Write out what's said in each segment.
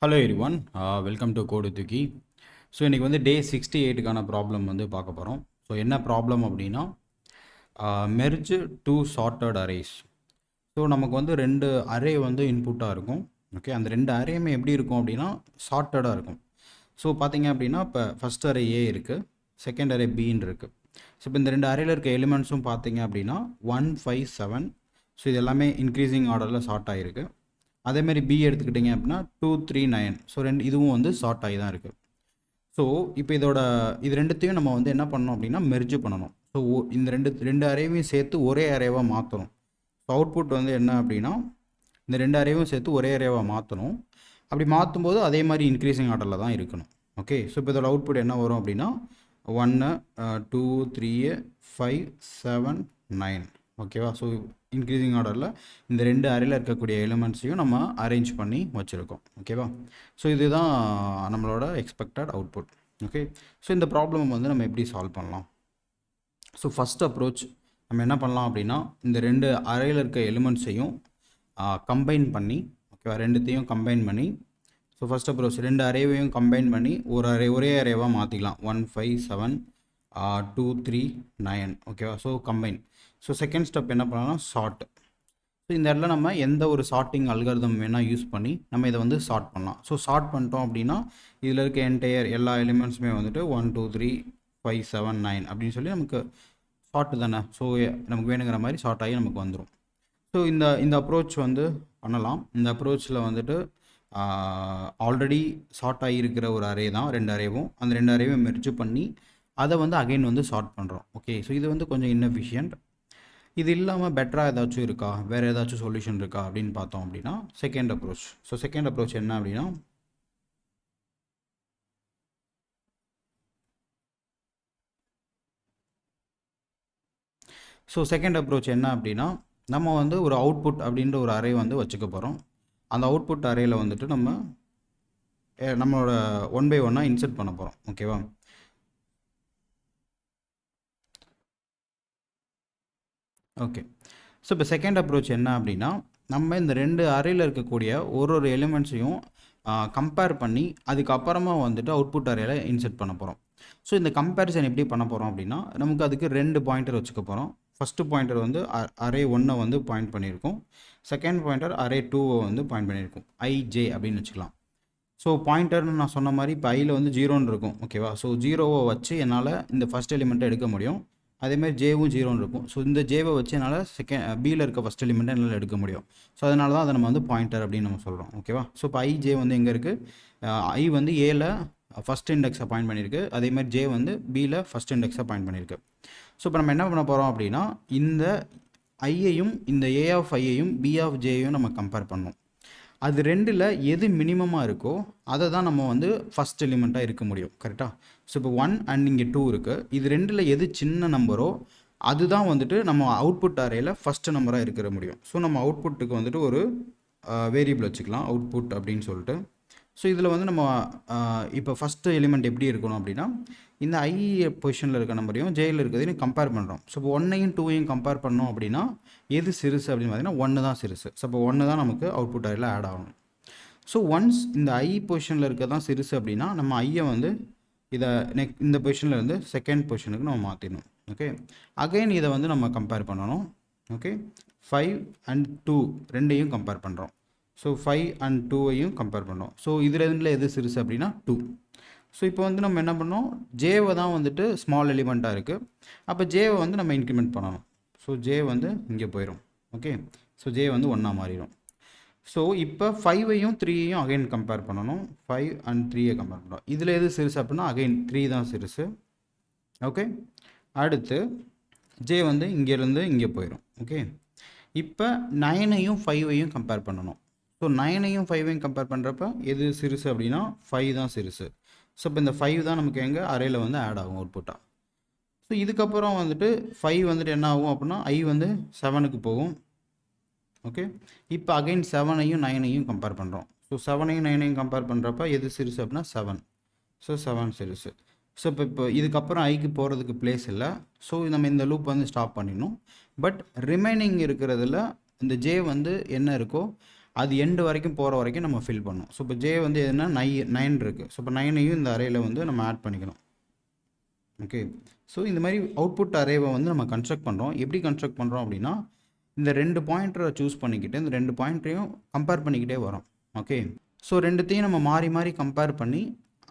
Hello everyone, welcome to கோடு தூக்கி. So இன்றைக்கி வந்து டே 68க்கான ப்ராப்ளம் வந்து பார்க்க போகிறோம். ஸோ என்ன ப்ராப்ளம் அப்படின்னா, merge two sorted arrays. So நமக்கு வந்து ரெண்டு அரே வந்து இன்புட்டாக இருக்கும். ஓகே, அந்த ரெண்டு அரேயுமே எப்படி இருக்கும் அப்படின்னா சார்ட்டடாக இருக்கும். ஸோ பார்த்தீங்க அப்படின்னா இப்போ ஃபஸ்ட் அரே ஏ இருக்குது, செகண்ட் அரே பின்னு இருக்குது. ஸோ இப்போ இந்த ரெண்டு அரேயில் இருக்க எலிமெண்ட்ஸும் பார்த்தீங்க அப்படின்னா 1, 5, 7. ஸோ இது எல்லாமே இன்க்ரீஸிங் ஆர்டரில் சார்ட் ஆகிருக்கு. அதேமாதிரி பி எடுத்துக்கிட்டிங்க அப்படின்னா 2, 3, 9. ஸோ இதுவும் வந்து ஷார்ட் ஆகி தான் இருக்குது. ஸோ இப்போ இது ரெண்டுத்தையும் நம்ம வந்து என்ன பண்ணணும் அப்படின்னா மெர்ஜ் பண்ணணும். ஸோ இந்த ரெண்டு அரேவையும் சேர்த்து ஒரே அரேவாக மாற்றணும். ஸோ அவுட்புட் வந்து என்ன அப்படின்னா இந்த ரெண்டு அரேவையும் சேர்த்து ஒரே அரேவாக மாற்றணும். அப்படி மாற்றும்போது அதே மாதிரி இன்க்ரீஸிங் ஆர்டரில் தான் இருக்கணும். ஓகே, ஸோ இப்போ இதோட அவுட்புட் என்ன வரும் அப்படின்னா 1, 2, 3, 5, 7, 9. ஓகேவா? ஸோ இன்க்ரீஸிங் ஆர்டரில் இந்த ரெண்டு அரேயில் இருக்கக்கூடிய எலிமெண்ட்ஸையும் நம்ம அரேஞ்ச் பண்ணி வச்சுருக்கோம். ஓகேவா? ஸோ இதுதான் நம்மளோட எக்ஸ்பெக்டட் அவுட்புட். ஓகே, ஸோ இந்த ப்ராப்ளம் வந்து நம்ம எப்படி சால்வ் பண்ணலாம்? ஸோ ஃபஸ்ட் அப்ரோச் நம்ம என்ன பண்ணலாம் அப்படின்னா இந்த ரெண்டு அரேயில் இருக்க எலிமெண்ட்ஸையும் கம்பைன் பண்ணி, ஓகேவா, ரெண்டுத்தையும் கம்பைன் பண்ணி, ஸோ ஃபஸ்ட் அப்ரோச் ரெண்டு அரேவையும் கம்பைன் பண்ணி ஒரே அரேவாக மாற்றிக்கலாம். 1, 5, 7, 2, 3, 9. ஓகேவா? So combine. So second step என்ன பண்ணலாம்? ஷார்ட். ஸோ இந்த இடத்துல நம்ம எந்த ஒரு ஷார்ட்டிங் அல்காரிதம் வேணால் யூஸ் பண்ணி நம்ம இதை வந்து ஷார்ட் பண்ணலாம். ஸோ ஷார்ட் பண்ணிட்டோம் அப்படின்னா இதில் இருக்க என்டையர் எல்லா எலிமெண்ட்ஸுமே வந்துட்டு 1, 2, 3, 5, 7, 9 அப்படின்னு சொல்லி நமக்கு ஷார்ட் தானே. ஸோ நமக்கு வேணுங்கிற மாதிரி ஷார்ட் ஆகி நமக்கு வந்துடும். ஸோ இந்த அப்ரோச் வந்து பண்ணலாம். இந்த அப்ரோச்சில் வந்துட்டு ஆல்ரெடி ஷார்ட் ஆகியிருக்கிற ஒரு அரே தான் ரெண்டு அரேவும். அந்த ரெண்டு அரேவும் மெர்ஜ் பண்ணி அதை வந்து அகைன் வந்து ஷார்ட் பண்ணுறோம். ஓகே, ஸோ இது வந்து கொஞ்சம் இன்எஃபிஷியன்ட். இது இல்லாமல் பெட்டராக ஏதாச்சும் இருக்கா, வேறு ஏதாச்சும் சொல்யூஷன் இருக்கா அப்படின்னு பார்த்தோம் அப்படின்னா second approach. So second approach என்ன அப்படின்னா நம்ம வந்து ஒரு அவுட்புட் அப்படின்ற ஒரு அரே வந்து வச்சுக்க போகிறோம். அந்த அவுட்புட் அரேயில் வந்துட்டு நம்மளோட 1 by 1 இன்சர்ட் பண்ண போகிறோம். ஓகேவா? ஓகே, ஸோ இப்போ செகண்ட் அப்ரோச் என்ன அப்படின்னா நம்ம இந்த ரெண்டு அரேயில் இருக்கக்கூடிய ஒரு எலிமெண்ட்ஸையும் கம்பேர் பண்ணி அதுக்கப்புறமா வந்துட்டு அவுட்புட் அரேயில் இன்சர்ட் பண்ண போகிறோம். ஸோ இந்த கம்பேரிசன் எப்படி பண்ண போகிறோம் அப்படின்னா நமக்கு அதுக்கு ரெண்டு பாயிண்டர் வச்சுக்க போகிறோம். ஃபஸ்ட்டு பாயிண்டர் வந்து அரே 1 வந்து பாயிண்ட் பண்ணியிருக்கோம். செகண்ட் பாயிண்டர் அரே 2 வந்து பாயிண்ட் பண்ணியிருக்கோம். IJ அப்படின்னு வச்சுக்கலாம். ஸோ பாயிண்டர்னு நான் சொன்ன மாதிரி இப்போ ஐயில் வந்து 0ன்னு இருக்கும். ஓகேவா? ஸோ 0வை வச்சு என்னால் இந்த ஃபஸ்ட் எலிமெண்ட்டை எடுக்க முடியும். அதேமாதிரி ஜேவும் 0ன்னு இருக்கும். ஸோ இந்த ஜேவை வச்சு என்னால் பியில் இருக்க ஃபஸ்ட் எலிமெண்ட்டை என்னால் எடுக்க முடியும். ஸோ அதனால தான் அதை நம்ம வந்து பாயிண்டர் அப்படின்னு நம்ம சொல்கிறோம். ஓகேவா? ஸோ இப்போ IJ வந்து எங்கே இருக்குது? ஐ வந்து ஏல ஃபஸ்ட் இண்டெக்ஸை பாயிண்ட் பண்ணியிருக்கு. அதேமாதிரி ஜே வந்து பியில் ஃபஸ்ட் இண்டெக்ஸை பாயிண்ட் பண்ணியிருக்கு. ஸோ இப்போ நம்ம என்ன பண்ண போகிறோம் அப்படின்னா இந்த ஐயையும் இந்த ஏ ஆஃப் ஐயையும் பி ஆஃப் ஜேயையும் நம்ம கம்பேர் பண்ணோம். அது ரெண்டில் எது மினிமமாக இருக்கோ அதை தான் நம்ம வந்து ஃபஸ்ட் எலிமெண்ட்டாக இருக்க முடியும். கரெக்டாக? ஸோ இப்போ 1 அண்ட் இங்கே 2 இருக்குது. இது ரெண்டில் எது சின்ன நம்பரோ அதுதான் வந்துட்டு நம்ம அவுட்புட் அரேயில் ஃபஸ்ட்டு நம்பராக இருக்கிற முடியும். ஸோ நம்ம அவுட்புட்டுக்கு வந்துட்டு ஒரு வேரியபிள் வச்சுக்கலாம், அவுட்புட் அப்படின்னு சொல்லிட்டு. ஸோ இதில் வந்து நம்ம இப்போ ஃபஸ்ட்டு எலிமெண்ட் எப்படி இருக்கணும் அப்படின்னா இந்த ஐ பொசிஷனில் இருக்க நம்பரையும் ஜேயில் இருக்கிறதையும் கம்பேர் பண்ணுறோம். ஸோ இப்போ 1ஐயும் 2ஐயும் கம்பேர் பண்ணோம் அப்படின்னா எது சிறுசு அப்படின்னு பார்த்தீங்கன்னா 1 தான் சிறுசு. ஸோ இப்போ 1 தான் நமக்கு அவுட்புட் அரேயில் ஆட் ஆகணும். ஸோ ஒன்ஸ் இந்த ஐ பொசிஷனில் இருக்க தான் சிறுசு அப்படின்னா நம்ம ஐயை வந்து இதை இந்த பொசிஷனில் இருந்து செகண்ட் பொசிஷனுக்கு நம்ம மாற்றிடணும். ஓகே, அகைன் இதை வந்து நம்ம கம்பேர் பண்ணணும். ஓகே, 5 and 2 ரெண்டையும் கம்பேர் பண்ணுறோம். ஸோ 5 and 2ஐயும் கம்பேர் பண்ணோம். ஸோ இது ரெண்டில் எது சிறுசு அப்படின்னா 2. ஸோ இப்போ வந்து நம்ம என்ன பண்ணோம்? ஜேவை தான் வந்துட்டு ஸ்மால் எலிமெண்ட்டாக இருக்குது. அப்போ ஜேவை வந்து நம்ம இன்க்ரிமெண்ட் பண்ணணும். ஸோ ஜே வந்து இங்கே போயிடும். ஓகே, ஸோ ஜே வந்து 1 மாறிடும். ஸோ இப்போ 5ஐயும் 3ஐயும் அகைன் கம்பேர் பண்ணணும். 5 and 3ஐ கம்பேர் பண்ணணும். இதில் எது சிறுசு அப்படின்னா அகைன் 3 தான் சிறுசு. ஓகே, அடுத்து ஜே வந்து இங்கேருந்து இங்கே போயிடும். ஓகே, இப்போ 9ஐயும் 5ஐயும் கம்பேர் பண்ணணும். ஸோ 9ஐயும் 5ஐயும் கம்பேர் பண்ணுறப்ப எது சிறுசு அப்படின்னா 5 தான் சிறுசு. ஸோ இப்போ இந்த 5 தான் நமக்கு எங்கே அரேயில் வந்து ஆட் ஆகும் அவுட்புட்டாக. ஸோ இதுக்கப்புறம் வந்துட்டு 5 வந்துட்டு என்ன ஆகும் அப்படின்னா ஐ வந்து 7க்கு போகும். ஓகே, இப்போ அகைன் 7ஐயும் 9ஐயும் கம்பேர் பண்ணுறோம். ஸோ 7ஐயும் 9ஐயும் கம்பேர் பண்ணுறப்ப எது சிறுசு அப்படின்னா 7. ஸோ 7 சிறுசு. ஸோ இப்போ இதுக்கப்புறம் ஐக்கு போகிறதுக்கு பிளேஸ் இல்லை. ஸோ நம்ம இந்த லூப் வந்து ஸ்டாப் பண்ணிடணும். பட் ரிமைனிங் இருக்கிறதுல இந்த ஜே வந்து என்ன இருக்கோ அது எண்டு வரைக்கும் போகிற வரைக்கும் நம்ம ஃபில் பண்ணணும். ஸோ இப்போ ஜே வந்து எதுனா 9 இருக்குது. ஸோ இப்போ 9ஐயும் இந்த அரேயில் வந்து நம்ம ஆட் பண்ணிக்கணும். ஓகே, ஸோ இந்த மாதிரி அவுட்புட் அரேவை வந்து நம்ம கன்ஸ்ட்ரக்ட் பண்ணுறோம். எப்படி கன்ஸ்ட்ரக்ட் பண்ணுறோம் அப்படின்னா, இந்த 2 பாயிண்டரை சூஸ் பண்ணிக்கிட்டு இந்த 2 பாயிண்டரையும் கம்பேர் பண்ணிக்கிட்டே வரோம். ஓகே, ஸோ ரெண்டுத்தையும் நம்ம மாறி மாறி கம்பேர் பண்ணி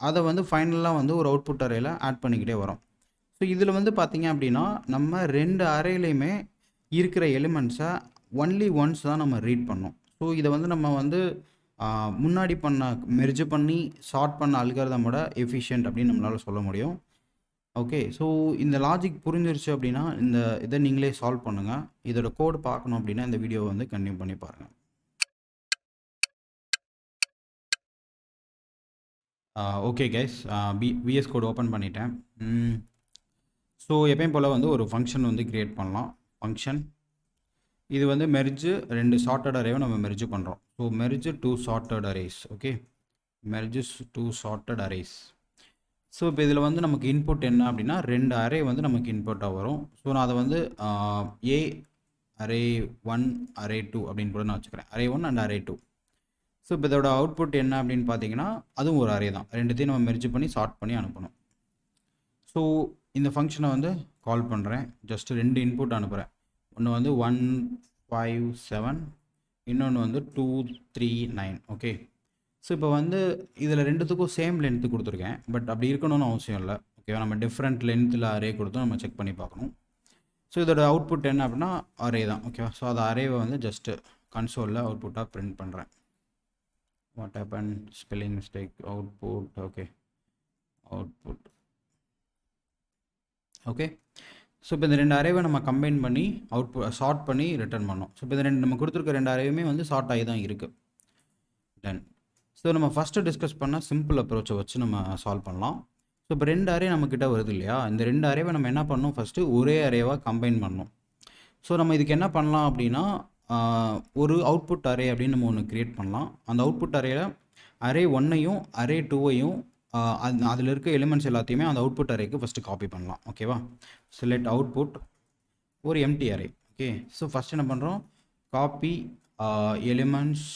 அதை வந்து ஃபைனலாக வந்து ஒரு அவுட்புட் அரேயில் ஆட் பண்ணிக்கிட்டே வரோம். ஸோ இதில் வந்து பார்த்திங்க அப்படின்னா நம்ம 2 அரேலையுமே இருக்கிற எலிமெண்ட்ஸை ஒன்லி ஒன்ஸ் தான் நம்ம ரீட் பண்ணோம். ஸோ இதை வந்து நம்ம வந்து முன்னாடி பண்ண மெர்ஜ் பண்ணி சார்ட் பண்ண அல்காரிதமோட எஃபிஷியன்ட் அப்படின்னு நம்மளால் சொல்ல முடியும். ஓகே, ஸோ இந்த லாஜிக் புரிஞ்சிருச்சு அப்படின்னா இந்த இதை நீங்களே சால்வ் பண்ணுங்கள். இதோட கோடு பார்க்கணும் அப்படின்னா இந்த வீடியோவை வந்து கன்டினியூ பண்ணி பாருங்கள். Okay guys, VS code open பண்ணிட்டேன். ஸோ எப்பயும் போல் வந்து ஒரு ஃபங்க்ஷன் வந்து க்ரியேட் பண்ணலாம். ஃபங்க்ஷன் இது வந்து மெர்ஜு 2 சார்ட்டட் அரேவை நம்ம மெர்ஜ் பண்ணுறோம். So merge 2 sorted arrays. Okay, merge 2 sorted arrays. So இப்போ இதில் வந்து நமக்கு இன்புட் என்ன அப்படின்னா 2 அரே வந்து நமக்கு இன்புட்டாக வரும். ஸோ நான் அதை வந்து ஏ அரே 1 அரே 2 அப்படின்னு கூட நான் வச்சுக்கிறேன். Array 1 and array 2. ஸோ இப்போ இதோட அவுட்புட் என்ன அப்படின்னு பார்த்தீங்கன்னா அதுவும் ஒரு அரே தான். ரெண்டுத்தையும் நம்ம மெர்ஜ் பண்ணி சார்ட் பண்ணி அனுப்பணும். ஸோ இந்த ஃபங்க்ஷனை வந்து கால் பண்ணுறேன். ஜஸ்ட் 2 இன்புட் அனுப்புகிறேன். ஒன்று வந்து 157, இன்னொன்று வந்து 239. ஓகே, ஸோ இப்போ வந்து இதில் ரெண்டுத்துக்கும் சேம் லென்த்து கொடுத்துருக்கேன். பட் அப்படி இருக்கணும்னு அவசியம் இல்லை. ஓகேவா, நம்ம டிஃப்ரெண்ட் லென்த்தில் அரே கொடுத்து நம்ம செக் பண்ணி பார்க்கணும். ஸோ இதோட அவுட்புட் என்ன அப்படின்னா அரே தான். ஓகேவா, ஸோ அந்த அரேவை வந்து ஜஸ்ட்டு கன்சோலில் அவுட்புட்டாக பிரிண்ட் பண்ணுறேன். What happen, spelling mistake, output. Okay, output. Okay, so இப்போ இந்த 2 அரேவை நம்ம கம்பைன் பண்ணி அவுட்புட் சார்ட் பண்ணி ரிட்டர்ன் பண்ணோம். ஸோ இப்போ இந்த நம்ம கொடுத்துருக்க 2 அரேவுமே வந்து சார்ட் ஆகி தான் இருக்குது. டன். ஸோ நம்ம ஃபஸ்ட்டு டிஸ்கஸ் பண்ண சிம்பிள் அப்ரோச்சை வச்சு நம்ம சால்வ் பண்ணலாம். ஸோ இப்போ 2 அரே நம்மக்கிட்ட வருது இல்லையா, இந்த 2 அரேவை நம்ம என்ன பண்ணணும், ஃபஸ்ட்டு ஒரே அரேவாக கம்பைன் பண்ணணும். ஸோ நம்ம இதுக்கு என்ன பண்ணலாம் அப்படின்னா ஒரு அவுட்புட் அரே அப்படின்னு நம்ம ஒன்று க்ரியேட் பண்ணலாம். அந்த அவுட்புட் அரேயில் அரே 1ஐயும் அரே 2ஐயும் அதில் இருக்க எலிமெண்ட்ஸ் எல்லாத்தையுமே அந்த அவுட்புட் அரேக்கு ஃபஸ்ட்டு காப்பி பண்ணலாம். ஓகேவா, செலக்ட் அவுட்புட் ஒரு empty array. Okay, so first என்ன பண்ணுறோம், copy elements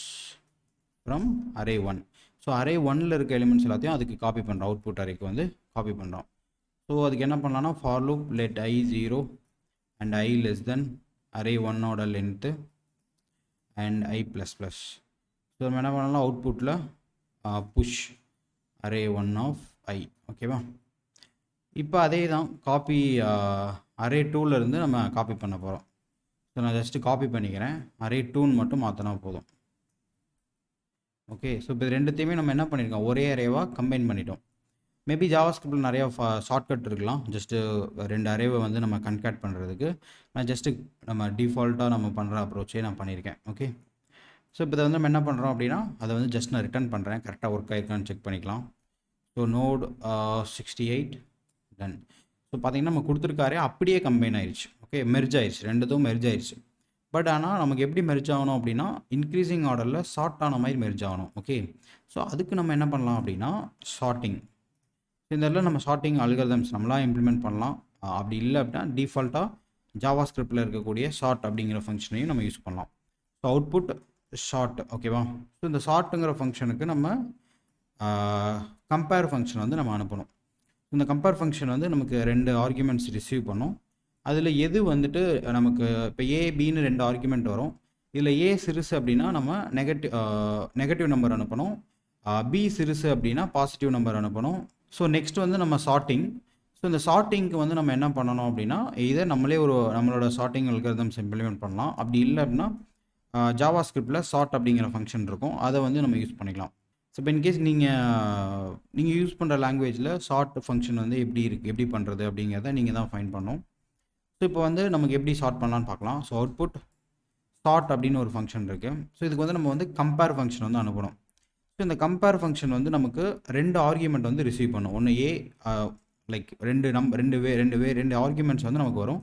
from array 1. So array 1ல் இருக்க எலிமெண்ட்ஸ் எல்லாத்தையும் அதுக்கு காப்பி பண்ணுறோம், அவுட்புட் அரேக்கு வந்து காப்பி பண்ணுறோம். ஸோ அதுக்கு என்ன பண்ணலாம்னா for loop let I 0 and I less than array 1ஓட லென்த்து அண்ட் I ++. ஸோ நம்ம என்ன பண்ணலாம், அவுட்புட்டில் புஷ் அரே 1 of I. ஓகேவா, இப்போ அதே தான் காப்பி அரே 2லேருந்து நம்ம காப்பி பண்ண போகிறோம். ஸோ நான் ஜஸ்ட்டு காப்பி பண்ணிக்கிறேன், அரே 2ன்னு மட்டும் மாற்றினா போதும். ஓகே, ஸோ இப்போ ரெண்டுத்தையுமே நம்ம என்ன பண்ணியிருக்கோம், ஒரே அரேவாக கம்பைன் பண்ணிட்டோம். மேபி ஜாவாஸ்கிரிப்டில் நிறையா ஷார்ட்கட் இருக்கலாம். ஜஸ்ட்டு 2 அரேவை வந்து நம்ம கன்கேட் பண்ணுறதுக்கு நான் ஜஸ்ட்டு நம்ம டிஃபால்ட்டாக நம்ம பண்ணுற அப்ரோச்சே நான் பண்ணியிருக்கேன். ஓகே, ஸோ இப்போ இதை வந்து நம்ம என்ன பண்ணுறோம் அப்படின்னா அதை வந்து ஜஸ்ட் நான் ரிட்டர்ன் பண்ணுறேன், கரெக்டாக ஒர்க் ஆகிருக்கான்னு செக் பண்ணிக்கலாம். So note 68 done. ஸோ பார்த்திங்கன்னா நம்ம கொடுத்துருக்காரே அப்படியே கம்பைன் ஆயிடுச்சு. ஓகே, மெர்ஜ் ஆயிடுச்சு, ரெண்டுத்தும் மெர்ஜ் ஆயிடுச்சு. பட் ஆனால் நமக்கு எப்படி மெர்ஜ் ஆகணும் அப்படின்னா இன்க்ரீசிங் ஆர்டரில் ஷார்ட் ஆன மாதிரி மெர்ஜ் ஆகணும். ஓகே, ஸோ அதுக்கு நம்ம என்ன பண்ணலாம் அப்படின்னா ஷார்ட்டிங். இந்த இடத்துல நம்ம ஷார்ட்டிங் அல்காரிதம்ஸ் நம்மளாம் இம்ப்ளிமெண்ட் பண்ணலாம். அப்படி இல்லை அப்படின்னா டிஃபால்ட்டாக ஜாவாஸ்கிரிப்டில் இருக்கக்கூடிய ஷார்ட் அப்படிங்கிற ஃபங்க்ஷனையும் நம்ம யூஸ் பண்ணலாம். So output short. ஓகேவா, ஸோ இந்த ஷார்ட்டுங்கிற ஃபங்க்ஷனுக்கு நம்ம கம்பேர் ஃபங்க்ஷன் வந்து நம்ம அனுப்பணும். இந்த கம்பேர் ஃபங்க்ஷன் வந்து நமக்கு 2 ஆர்குமெண்ட்ஸ் ரிசீவ் பண்ணும். அதில் எது வந்துட்டு நமக்கு இப்போ ஏபின்னு 2 ஆர்குமெண்ட் வரும். இதில் ஏ சிறுசு அப்படின்னா நம்ம நெகட்டிவ் நம்பர் அனுப்பணும், பி சிறுசு அப்படின்னா பாசிட்டிவ் நம்பர் அனுப்பணும். ஸோ நெக்ஸ்ட் வந்து நம்ம சார்ட்டிங். ஸோ இந்த சார்ட்டிங்க்கு வந்து நம்ம என்ன பண்ணணும் அப்படின்னா இதை நம்மளே நம்மளோட சார்ட்டிங் அல்காரிதம்ஸ் இம்ப்ளிமெண்ட் பண்ணலாம். அப்படி இல்லை அப்படின்னா ஜாவாஸ்கிரிப்டில் சார்ட் அப்படிங்கிற ஃபங்க்ஷன் இருக்கும், அதை வந்து நம்ம யூஸ் பண்ணிக்கலாம். ஸோ இப்போ இன்கேஸ் நீங்கள் யூஸ் பண்ணுற லாங்குவேஜில் ஷார்ட் ஃபங்க்ஷன் வந்து எப்படி பண்ணுறது அப்படிங்கிறத நீங்கள் தான் ஃபைண்ட் பண்ணணும். ஸோ இப்போ வந்து நமக்கு எப்படி ஷார்ட் பண்ணலான்னு பார்க்கலாம். ஸோ அவுட்புட் ஷார்ட் அப்படின்னு ஒரு ஃபங்க்ஷன் இருக்குது. ஸோ இதுக்கு வந்து நம்ம வந்து கம்பேர் ஃபங்க்ஷன் வந்து அனுப்பணும். ஸோ இந்த கம்பேர் ஃபங்க்ஷன் வந்து நமக்கு 2 ஆர்குமெண்ட் வந்து ரிசீவ் பண்ணும். ஒன்று ஏ லைக் 2 ஆர்குமெண்ட்ஸ் வந்து நமக்கு வரும்.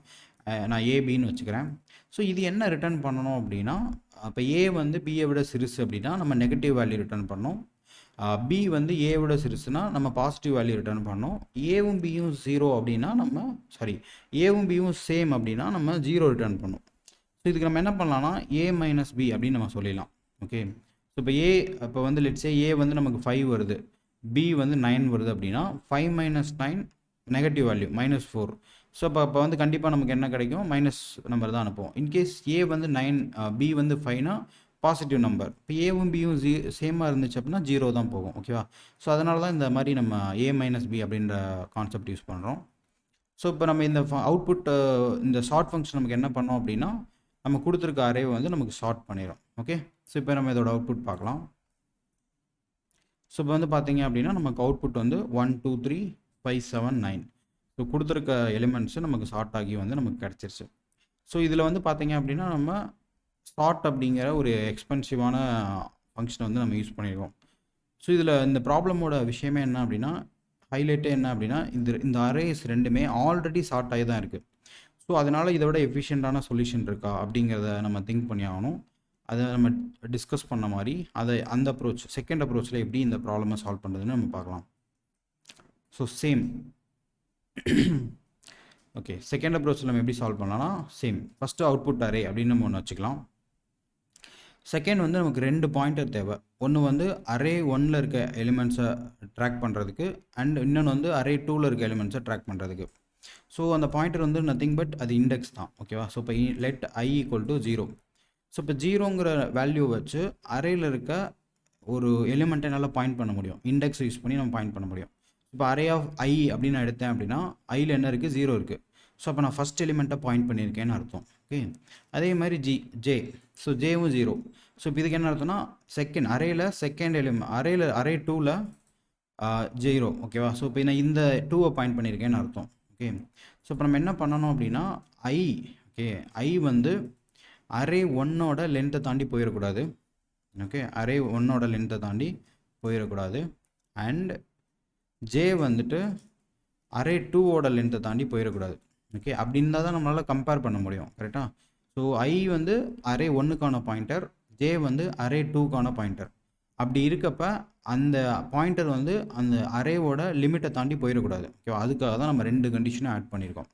நான் ஏபின்னு வச்சுக்கிறேன். ஸோ இது என்ன ரிட்டர்ன் பண்ணணும் அப்படின்னா இப்போ ஏ வந்து பியை விட சிறுசு அப்படின்னா நம்ம நெகட்டிவ் வேல்யூ ரிட்டர்ன் பண்ணணும். பி வந்து ஏவோட சிறுசுனா நம்ம பாசிட்டிவ் வேல்யூ ரிட்டர்ன் பண்ணோம். ஏவும் பியும் 0 அப்படின்னா நம்ம ஏவும் பியும் சேம் அப்படின்னா நம்ம 0 ரிட்டர்ன் பண்ணோம். ஸோ இதுக்கு நம்ம என்ன பண்ணலாம்னா ஏ மைனஸ் பி அப்படின்னு நம்ம சொல்லிடலாம். ஓகே, ஸோ இப்போ இப்போ வந்து லெட்ஸே ஏ வந்து நமக்கு 5 வருது, பி வந்து 9 வருது அப்படின்னா 5 மைனஸ் 9 நெகட்டிவ் வேல்யூ -4. ஸோ அப்போ வந்து கண்டிப்பாக நமக்கு என்ன கிடைக்கும், மைனஸ் நம்பர் தான் அனுப்புவோம். இன்கேஸ் ஏ வந்து 9 பி வந்து 5னா பாசிட்டிவ் நம்பர். இப்போ ஏவும் பியும் சேமாக இருந்துச்சு அப்படின்னா 0 தான் போகும். ஓகேவா, ஸோ அதனால தான் இந்த மாதிரி நம்ம ஏ மைனஸ் பி அப்படின்ற கான்செப்ட் யூஸ் பண்ணுறோம். ஸோ இப்போ நம்ம இந்த அவுட்புட் இந்த ஷார்ட் ஃபங்க்ஷன் நமக்கு என்ன பண்ணோம் அப்படின்னா நம்ம கொடுத்துருக்க அரேவை வந்து நமக்கு ஷார்ட் பண்ணிடும். ஓகே, ஸோ இப்போ நம்ம இதோட அவுட்புட் பார்க்கலாம். ஸோ இப்போ வந்து பார்த்தீங்க அப்படின்னா நமக்கு அவுட்புட் வந்து 1 2 3 5 7 9. ஸோ கொடுத்துருக்க எலிமெண்ட்ஸு நமக்கு ஷார்ட் ஆகி வந்து நமக்கு கிடச்சிருச்சு. ஸோ இதில் வந்து பார்த்தீங்க அப்படின்னா நம்ம ஷார்ட் அப்படிங்கிற ஒரு எக்ஸ்பென்சிவான ஃபங்க்ஷனை வந்து நம்ம யூஸ் பண்ணியிருக்கோம். ஸோ இதில் இந்த ப்ராப்ளமோட விஷயமே என்ன அப்படின்னா, ஹைலைட்டே என்ன அப்படின்னா இந்த அரேஸ் ரெண்டுமே ஆல்ரெடி ஷார்ட் ஆகி தான் இருக்குது. ஸோ அதனால் இதை விட எஃபிஷியண்ட்டான சொல்யூஷன் இருக்கா அப்படிங்கிறத நம்ம திங்க் பண்ணி ஆகணும். அதை நம்ம டிஸ்கஸ் பண்ண மாதிரி அந்த அப்ரோச் செகண்ட் அப்ரோச்சில் எப்படி இந்த ப்ராப்ளமை சால்வ் பண்ணுறதுன்னு நம்ம பார்க்கலாம். ஸோ சேம் ஓகே, செகண்ட் அப்ரோச்சில் நம்ம எப்படி சால்வ் பண்ணலாம்னா சேம். ஃபஸ்ட்டு அவுட்புட் அரே அப்படின்னு நம்ம ஒன்று வச்சுக்கலாம். செகண்ட் வந்து நமக்கு 2 பாயிண்டர் தேவை. ஒன்று வந்து அரே 1ல் இருக்க எலிமெண்ட்ஸை ட்ராக் பண்ணுறதுக்கு, அண்ட் இன்னொன்று வந்து அரே 2ல் இருக்க எலிமெண்ட்ஸை ட்ராக் பண்ணுறதுக்கு. ஸோ அந்த பாயிண்டர் வந்து நத்திங் பட் அது இண்டெக்ஸ் தான். ஓகேவா, ஸோ இப்போ லெட் I = 0. ஸோ இப்போ 0ங்கிற வேல்யூ வச்சு அரேயில் இருக்க ஒரு எலிமெண்ட்டை என்னால் பாயிண்ட் பண்ண முடியும். இண்டெக்ஸ் யூஸ் பண்ணி நம்ம பாயிண்ட் பண்ண முடியும். இப்போ அரே ஆஃப் I அப்படின்னு நான் எடுத்தேன் அப்படின்னா ஐயில் என்ன இருக்குது, 0 இருக்குது. ஸோ அப்போ நான் ஃபஸ்ட் எலிமெண்ட்டை பாயிண்ட் பண்ணியிருக்கேன்னு அர்த்தம். ஓகே, அதே மாதிரி ஜே, ஸோ ஜேவும் 0. ஸோ இப்போ இதுக்கு என்ன அர்த்தம்னா செகண்ட் அரேயில் செகண்ட் அரே 2ல் 0. ஓகேவா, ஸோ இப்போ நான் இந்த 2வை பாயிண்ட் பண்ணியிருக்கேன்னு அர்த்தம். ஓகே, ஸோ இப்போ நம்ம என்ன பண்ணணும் அப்படின்னா ஐ வந்து அரே 1ஓட லென்த்தை தாண்டி போயிடக்கூடாது. ஓகே, அரே 1ஓட லென்த்தை தாண்டி போயிடக்கூடாது. அண்ட் ஜே வந்துட்டு அரே 2ஓட லென்த்தை தாண்டி போயிடக்கூடாது. ஓகே, அப்படின்னா தான் நம்மளால் கம்பேர் பண்ண முடியும். கரெக்டாக, ஸோ ஐ வந்து அரே 1க்கான பாயிண்டர், ஜே வந்து அரே 2க்கான பாயிண்டர். அப்படி இருக்கப்ப அந்த பாயிண்டர் வந்து அந்த அரேவோட லிமிட்டை தாண்டி போயிடக்கூடாது. ஓகேவா, அதுக்காக தான் நம்ம 2 கண்டிஷனும் ஆட் பண்ணியிருக்கோம்.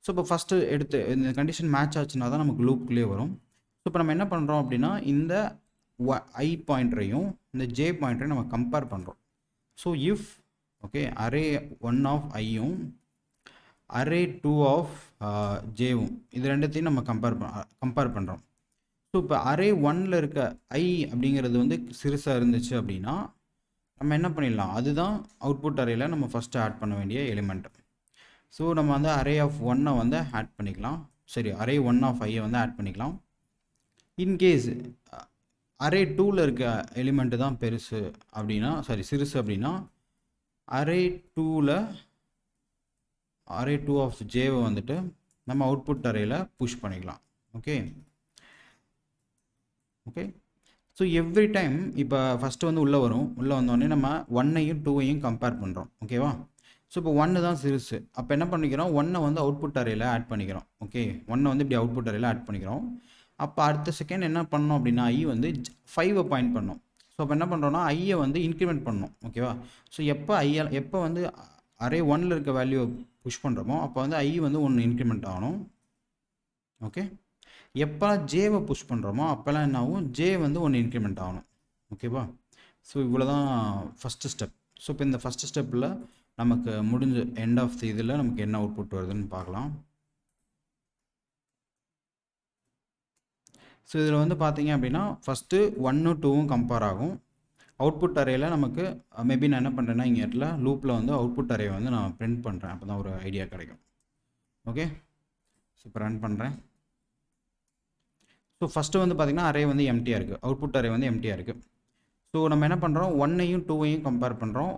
ஸோ இப்போ ஃபஸ்ட்டு எடுத்து இந்த கண்டிஷன் மேட்ச் ஆச்சுன்னா தான் நமக்கு லூப்குள்ளே வரும். ஸோ இப்போ நம்ம என்ன பண்ணுறோம் அப்படின்னா இந்த ஐ பாயிண்டரையும் இந்த ஜே பாயிண்டரையும் நம்ம கம்பேர் பண்ணுறோம். So if okay array 1 of ஐயும் அரே 2 ஆஃப் ஜேவும் இது ரெண்டுத்தையும் நம்ம கம்பேர் பண்ணுறோம். ஸோ இப்போ அரே 1ல் இருக்க ஐ அப்படிங்கிறது வந்து சிறுசாக இருந்துச்சு அப்படின்னா நம்ம என்ன பண்ணிடலாம், அதுதான் அவுட்புட் அரேயில் நம்ம ஃபஸ்ட்டு ஆட் பண்ண வேண்டிய எலிமெண்ட். ஸோ நம்ம வந்து அரே ஆஃப் 1ஐ வந்து ஆட் பண்ணிக்கலாம். சரி, அரே 1 ஆஃப் ஐயை வந்து ஆட் பண்ணிக்கலாம். இன்கேஸ் அரே 2ல் இருக்க எலிமெண்ட்டு தான் பெருசு அப்படின்னா சிறுசு அப்படின்னா அரே 2 ஆஃப் ஜேவை வந்துட்டு நம்ம அவுட்புட் அரேயில் புஷ் பண்ணிக்கலாம். ஓகே, ஸோ எவ்ரி டைம் இப்போ ஃபஸ்ட்டு வந்து உள்ளே வந்தோடனே நம்ம 1ஐயும் 2ஐயும் கம்பேர் பண்ணுறோம். ஓகேவா, ஸோ இப்போ 1 தான் சிறுசு. அப்போ என்ன பண்ணிக்கிறோம், 1ஐ வந்து அவுட்புட் அரேயில் ஆட் பண்ணிக்கிறோம். ஓகே, 1ஐ வந்து இப்படி அவுட்புட் அரேயில் ஆட் பண்ணிக்கிறோம். அப்போ அடுத்த செகண்ட் என்ன பண்ணோம் அப்படின்னா ஐ வந்து 5ஐ பாயிண்ட் பண்ணோம். ஸோ அப்போ என்ன பண்ணுறோன்னா ஐயை வந்து இன்க்ரிமெண்ட் பண்ணோம். ஓகேவா, ஸோ எப்போ வந்து அரே 1ல் இருக்க வேல்யூவை புஷ் பண்ணுறோமோ அப்போ வந்து ஐ வந்து 1 இன்க்ரிமெண்ட் ஆகணும். ஓகே, எப்போ ஜேவை புஷ் பண்ணுறோமோ அப்போல்லாம் என்ன ஆகும், ஜே வந்து 1 இன்க்ரிமெண்ட் ஆகணும். ஓகேவா, ஸோ இவ்வளோ தான் ஃபஸ்ட்டு ஸ்டெப். ஸோ இப்போ இந்த ஃபஸ்ட்டு ஸ்டெப்பில் நமக்கு முடிஞ்ச எண்ட் ஆஃப் தி இதில் நமக்கு என்ன அவுட்புட் வருதுன்னு பார்க்கலாம். ஸோ இதில் வந்து பார்த்தீங்க அப்படின்னா ஃபஸ்ட்டு 1ம் 2ம் கம்பேர் ஆகும். அவுட்புட் அரேயில் நமக்கு மேபி நான் என்ன பண்ணுறேன்னா இங்கே இடத்துல லூப்பில் வந்து அவுட்புட் அரே வந்து நான் பிரிண்ட் பண்ணுறேன். அப்போ தான் ஒரு ஐடியா கிடைக்கும். ஓகே, ஸோ இப்போ ரன் பண்ணுறேன். ஸோ ஃபஸ்ட்டு வந்து பார்த்திங்கன்னா அரே வந்து எம்டியாக இருக்குது, அவுட்புட் அரே வந்து எம்டியாக இருக்குது. ஸோ நம்ம என்ன பண்ணுறோம், 1ஐயும் 2ஐயும் கம்பேர் பண்ணுறோம்.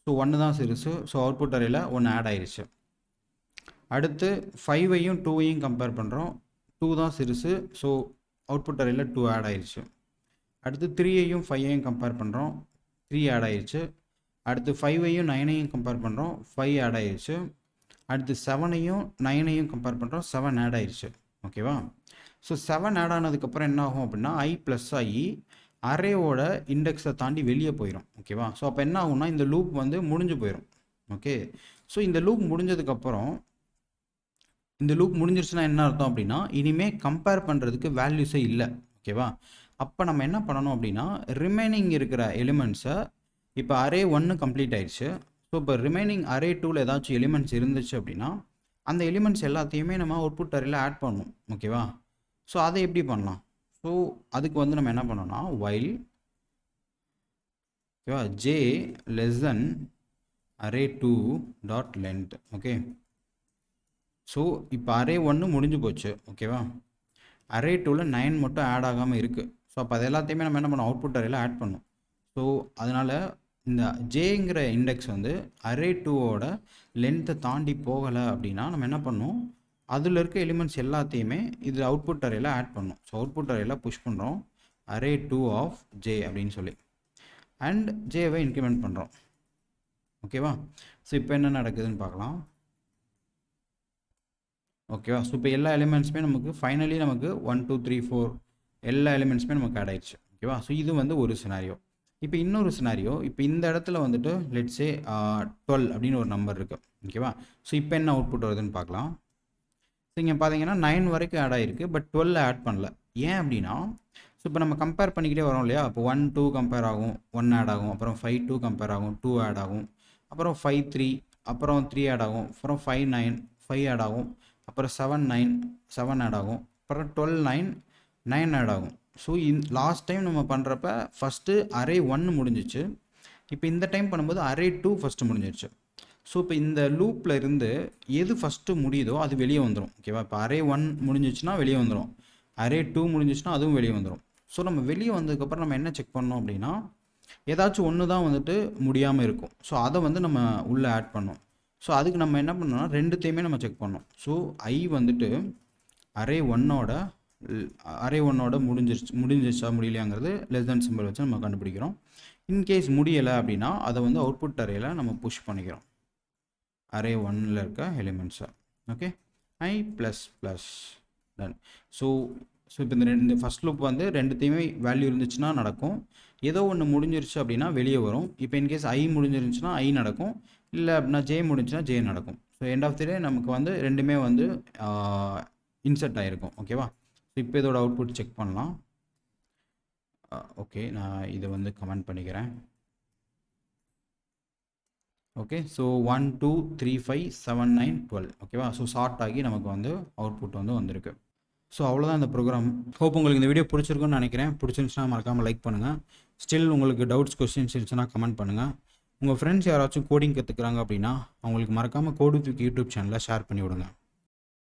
ஸோ 1 தான் சிறுசு, ஸோ அவுட்புட் அரேயில் 1 ஆட் ஆயிடுச்சு. அடுத்து 5ஐயும் 2ஐயும் கம்பேர் பண்ணுறோம். 2 தான் சிறுசு, ஸோ அவுட்புட் அரேயில் 2 ஆட் ஆயிடுச்சு. அடுத்து 3ஐயும் 5ஐயும் கம்பேர் பண்ணுறோம், 3 ஆட் ஆயிடுச்சு. அடுத்து 5ஐயும் 9ஐயும் கம்பேர் பண்ணுறோம், 5 ஆட் ஆயிடுச்சு. அடுத்து 7ஐயும் 9ஐயும் கம்பேர் பண்ணுறோம், 7 ஆட் ஆயிடுச்சு. ஓகேவா, ஸோ 7 ஆட் ஆனதுக்கப்புறம் என்ன ஆகும் அப்படின்னா ஐ ப்ளஸ் ஐ அரேவோட இண்டெக்ஸை தாண்டி வெளியே போயிடும். ஓகேவா? ஸோ அப்போ என்ன ஆகும்னா இந்த லூப் வந்து முடிஞ்சு போயிடும். ஓகே, ஸோ இந்த லூப் முடிஞ்சதுக்கப்புறம் இந்த லூப் முடிஞ்சிருச்சுன்னா என்ன அர்த்தம் அப்படின்னா இனிமேல் கம்பேர் பண்ணுறதுக்கு வேல்யூஸே இல்லை. ஓகேவா? அப்போ நம்ம என்ன பண்ணணும் அப்படின்னா ரிமைனிங் இருக்கிற எலிமெண்ட்ஸை இப்போ அரே 1 கம்ப்ளீட் ஆயிடுச்சு. ஸோ இப்போ ரிமைனிங் அரே 2ல் ஏதாச்சும் எலிமெண்ட்ஸ் இருந்துச்சு அப்படின்னா அந்த எலிமெண்ட்ஸ் எல்லாத்தையுமே நம்ம அவுட்புட் அரேல ஆட் பண்ணணும். ஓகேவா? ஸோ அதை எப்படி பண்ணலாம்? ஸோ அதுக்கு வந்து நம்ம என்ன பண்ணோம்னா while ஓகேவா j less than array2 dot length. Okay, so இப்போ அரே 1 முடிஞ்சு போச்சு. ஓகேவா? அரே 2ல் 9 மட்டும் ஆட் ஆகாமல் இருக்குது. ஸோ அப்போ அது எல்லாத்தையுமே நம்ம என்ன பண்ணோம் அவுட்புட் அரேல ஆட் பண்ணோம். ஸோ அதனால் இந்த ஜேங்கிற இண்டெக்ஸ் வந்து அரே 2ஓட லென்த்தை தாண்டி போகலை அப்படின்னா நம்ம என்ன பண்ணோம் அதில் இருக்க எலிமெண்ட்ஸ் எல்லாத்தையுமே இது அவுட்புட் அரேல ஆட் பண்ணோம். ஸோ அவுட்புட் அரேல புஷ் பண்ணுறோம் அரே 2 ஆஃப் ஜே அப்படின்னு சொல்லி அண்ட் ஜேவை இன்க்ரிமெண்ட் பண்ணுறோம். ஓகேவா? ஸோ இப்போ என்ன நடக்குதுன்னு பார்க்கலாம். ஓகேவா? ஸோ இப்போ எல்லா எலிமெண்ட்ஸுமே நமக்கு ஃபைனலி நமக்கு 1 2 3 4 எல்லா எலிமெண்ட்ஸுமே நமக்கு ஆட் ஆயிடுச்சு. ஓகேவா? ஸோ இது வந்து ஒரு சினாரியோ. இப்போ இன்னொரு சினாரியோ, இப்போ இந்த இடத்துல வந்துட்டு லெட்ஸே 12 அப்படின்னு ஒரு நம்பர் இருக்குது. ஓகேவா? ஸோ இப்போ என்ன அவுட்புட் வருதுன்னு பார்க்கலாம். ஸோ இங்கே பார்த்தீங்கன்னா 9 வரைக்கும் ஆட் ஆகிருக்கு, பட் 12 ஆட் பண்ணல. ஏன் அப்படின்னா ஸோ இப்போ நம்ம கம்பேர் பண்ணிக்கிட்டே வரோம் இல்லையா? இப்போ 1 2 கம்பேர் ஆகும், 1 ஆட் ஆகும், அப்புறம் 5 2 கம்பேர் ஆகும், 2 ஆட் ஆகும், அப்புறம் 5 3, அப்புறம் 3 ஆட் ஆகும், அப்புறம் 5 9 5 ஆட் ஆகும், அப்புறம் 7 9 7 ஆட் ஆகும், அப்புறம் 12 9 9 ஆட் ஆகும். ஸோ லாஸ்ட் டைம் நம்ம பண்ணுறப்ப ஃபஸ்ட்டு அரே 1 முடிஞ்சிச்சு. இப்போ இந்த டைம் பண்ணும்போது அரே 2 ஃபஸ்ட்டு முடிஞ்சிருச்சு. ஸோ இப்போ இந்த லூப்பில் இருந்து எது ஃபஸ்ட்டு முடியுதோ அது வெளியே வந்துடும். ஓகேவா? இப்போ அரே 1 முடிஞ்சிச்சுன்னா வெளியே வந்துடும், அரே 2 முடிஞ்சிச்சுன்னா அதுவும் வெளியே வந்துடும். ஸோ நம்ம வெளியே வந்ததுக்கப்புறம் நம்ம என்ன செக் பண்ணோம் அப்படின்னா ஏதாச்சும் ஒன்று தான் வந்துட்டு முடியாமல் இருக்கும். ஸோ அதை வந்து நம்ம உள்ளே ஆட் பண்ணோம். ஸோ அதுக்கு நம்ம என்ன பண்ணோம்னா ரெண்டுத்தையுமே நம்ம செக் பண்ணோம். ஸோ ஐ வந்துட்டு அரே 1ஓட முடிஞ்சிருச்சா முடியலையாங்கிறது லெஸ் தென் சிம்பிள் வச்சு நம்ம கண்டுபிடிக்கிறோம். இன்கேஸ் முடியலை அப்படின்னா அதை வந்து அவுட்புட் அரேல நம்ம புஷ் பண்ணிக்கிறோம் அரே 1ல் இருக்க எலிமெண்ட்ஸை. ஓகே, ஐ ப்ளஸ் ப்ளஸ் டன். ஸோ இப்போ இந்த ஃபஸ்ட் லூப் வந்து ரெண்டுத்தையுமே வேல்யூ இருந்துச்சுன்னா நடக்கும், ஏதோ ஒன்று முடிஞ்சிருச்சு அப்படின்னா வெளியே வரும். இப்போ இன்கேஸ் ஐ முடிஞ்சிருந்துச்சுன்னா ஐ நடக்கும், இல்லை அப்படின்னா ஜே முடிஞ்சுன்னா ஜே நடக்கும். ஸோ எண்ட் ஆஃப் தி டே நமக்கு வந்து ரெண்டுமே வந்து இன்செர்ட் ஆகிருக்கும். ஓகேவா? ஸோ இப்போ இதோட அவுட்புட் செக் பண்ணலாம். ஓகே, நான் இதை வந்து கமெண்ட் பண்ணிக்கிறேன். Okay, so 1 2 3 5 7 9 12. ஓகேவா? ஸோ ஷார்ட் ஆகி நமக்கு வந்து அவுட்புட் வந்து வந்திருக்கு. ஸோ அவ்வளோதான் இந்த ப்ரோக்ராம். ஹோப் உங்களுக்கு இந்த வீடியோ பிடிச்சிருக்குன்னு நினைக்கிறேன். பிடிச்சிருந்துச்சுன்னா மறக்காமல் லைக் பண்ணுங்கள். ஸ்டில் உங்களுக்கு டவுட்ஸ் கொஸ்டின்ஸ் இருந்துச்சுன்னா கமெண்ட் பண்ணுங்கள். உங்கள் ஃப்ரெண்ட்ஸ் யாராச்சும் கோடிங் கற்றுக்குறாங்க அப்படின்னா அவங்களுக்கு மறக்காமல் கோடு வித் யூடியூப் சேனலில் ஷேர் பண்ணி விடுங்க.